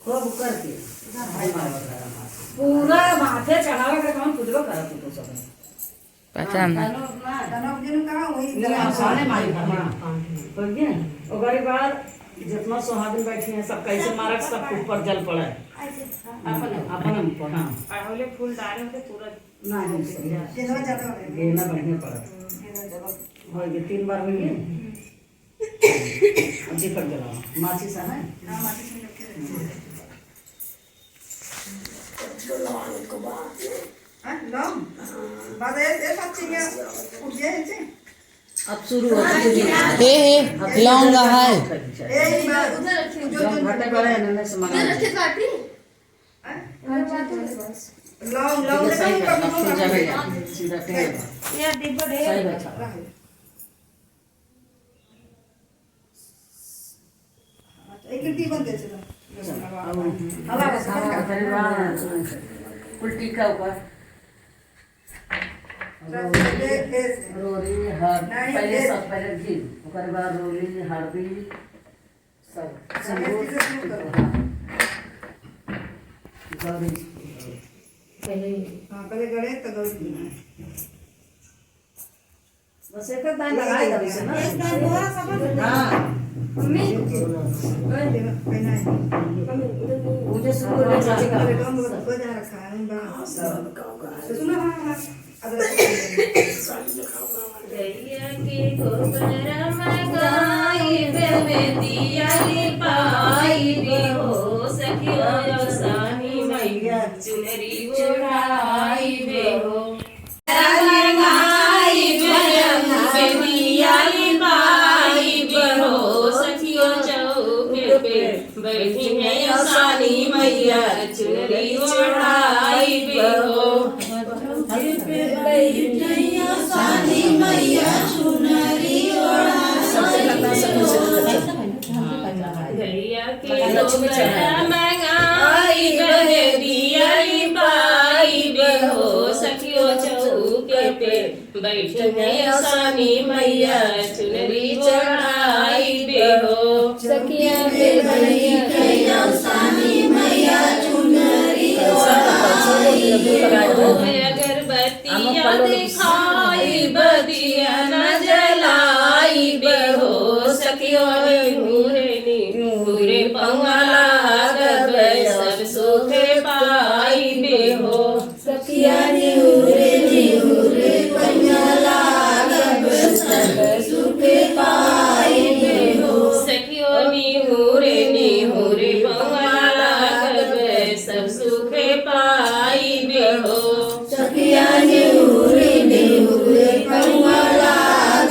खूब करके पूरा माथे चढ़ावे के काम खुद को करत तो सब पता ना तनव दिन का वही आसाने मारी हां पर ये ओकरे बाद जितना सुहागिन बैठी हैं सब कैसे मारक सब ऊपर जल पड़ा है अपन पढ़ा पढ़ौले फूल डाले होते पूरा ना केनवा जाता है देना बढ़िया पड़ा हो गए 3 बार हो गए अब दीपक जलाओ माचिस है हां माटी से रखे हां लो बाद ये पच्ची में उजे है अब शुरू हो गई हे लौंग है ए उधर रखी जो घटे पड़े इन्होंने सामान रखे काटी लाओ लाओ सही करना फूल जाएगा सीधा टेढ़ा ये डिब्बा दे सही बैठा एक गिट्टी बन दे चलो हवा करीब उल्टी का ऊपर रोली हर पहले सब पहले घी ओकर बाद रोली हल्दी सब पहले गड़े तो गौरी बस एक दान लगाई दे से ना एक दान बोरा सब हां मम्मी ओए देना पहना है मुझे शुरू करने चाहते अरे कम को जा रखा है बड़ा सुनो हां गैया के गोबर मगाई बेदिया रे पाई बे हो सखियो सानी मैया चुनरी चढ़ाई बे हो लगाई बेदिया रे पाई बे हो सखियो चौके पे बैठी है सानी मैया चुनरी चढ़ाई बे हो सानी मैया चुनरी गैया के गोबर मंगाई बेदिया रे पाई बे हो सखियो चौके पे बैठी है सानी मैया चुनरी चढ़ाई बे हो सखिया पे मैया सानी मैया चुनरी अगरबत्तियाँ दिखाई बदिया न जलाई बे हो सखियो पूरे पंगला गब सब सुखे पाई बे हो सखिया निहुरे पंगला गब सब सुखे पाई बे हो सखियो निहुरे पंगला गब सब सुखे पाई बे हो सखिया निहुरे पंगला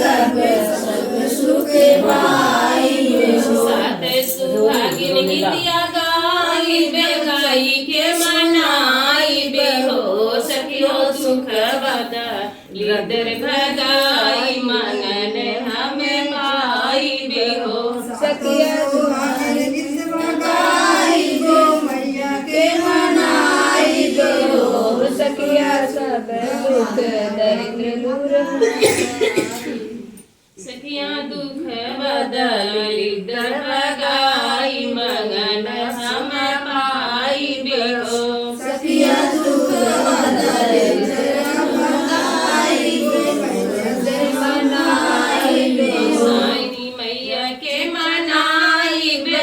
गब सब सुखे पाई बे हो सात सुहागिन गीतिया गाई बे गाई के मनाई बे हो सखियो सुख बदा लीदर भगाई मंगन हमें पाई बे हो सखिया गाई गो मैया के मनाई गो सखिया सब दुख दरिद्र दूर सखिया दुख बदल लीदर भगाई मंगन हमें पाई बे हो सखिया दुख मनाई साईं मैया के मनाई बे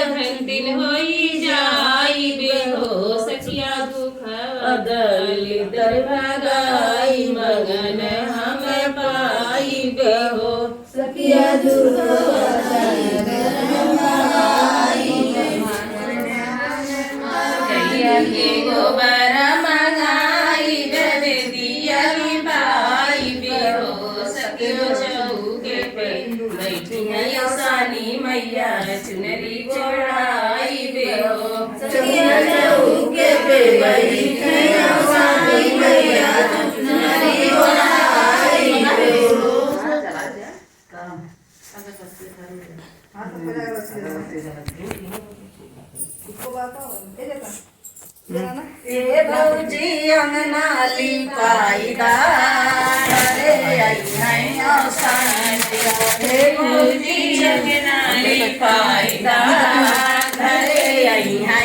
दिन होई जाई बे हो सखिया दुख बदल दर भगाई मंगन हमें पाई बे हो सखिया दुख गैया के गोबर मंगाई बे दिया पाई बे हो सखियो चौके पे बैठी है सानी मैया चुनरी चढ़ाई बे हो सखिया चौके पे बैठी है सानी मैया चुनरी चढ़ाई बे हो हां तो पहले इसको बात ए देखा जरा ना ए भौजी अंगनाली पाईदा रे आई है शांति हे भौजी अंगनाली पाईदा घरे आई है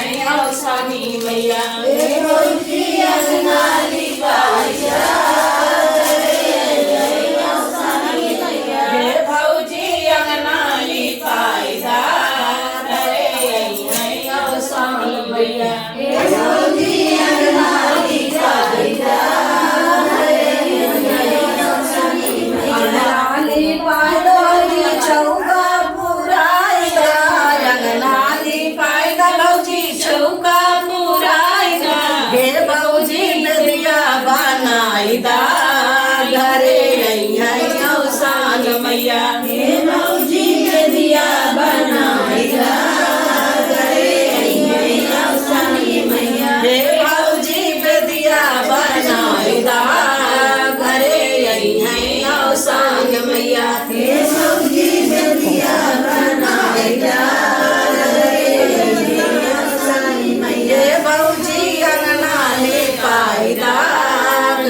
मैया हे भौजी अंगना लिपाइदा हे भौजी अंगना लिपाइदा घरे अइहैया साल मैया हे भौजी अंगना लिपाइदा चौका पुराइदा अंगना लिपाइदा भौजी चौका पुराइदा हे भौजी नदिया बनाइदा घरे अइहैया साल मैया हे भौजी नदिया बनाइदा घरे अइहैया साल मैया हे भौजी नदिया बनाइदा घरे अइहैया साल मैया हे भौजी नदिया बनाइदा हे भौजी अंगना लिपाइदा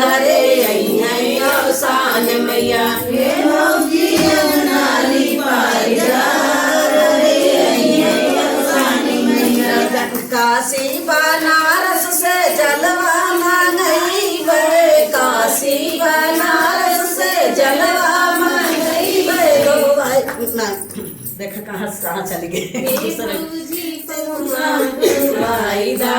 घरे अइहैया साल मैया हे भौजी अंगना लिपाइदा घरे अइहैया साल मैया काशी बनारस से जलवा मंगइबे काशी बनारस से जलवा मंगइबे रो भाई ना देख कहाँ चली गई वाइदा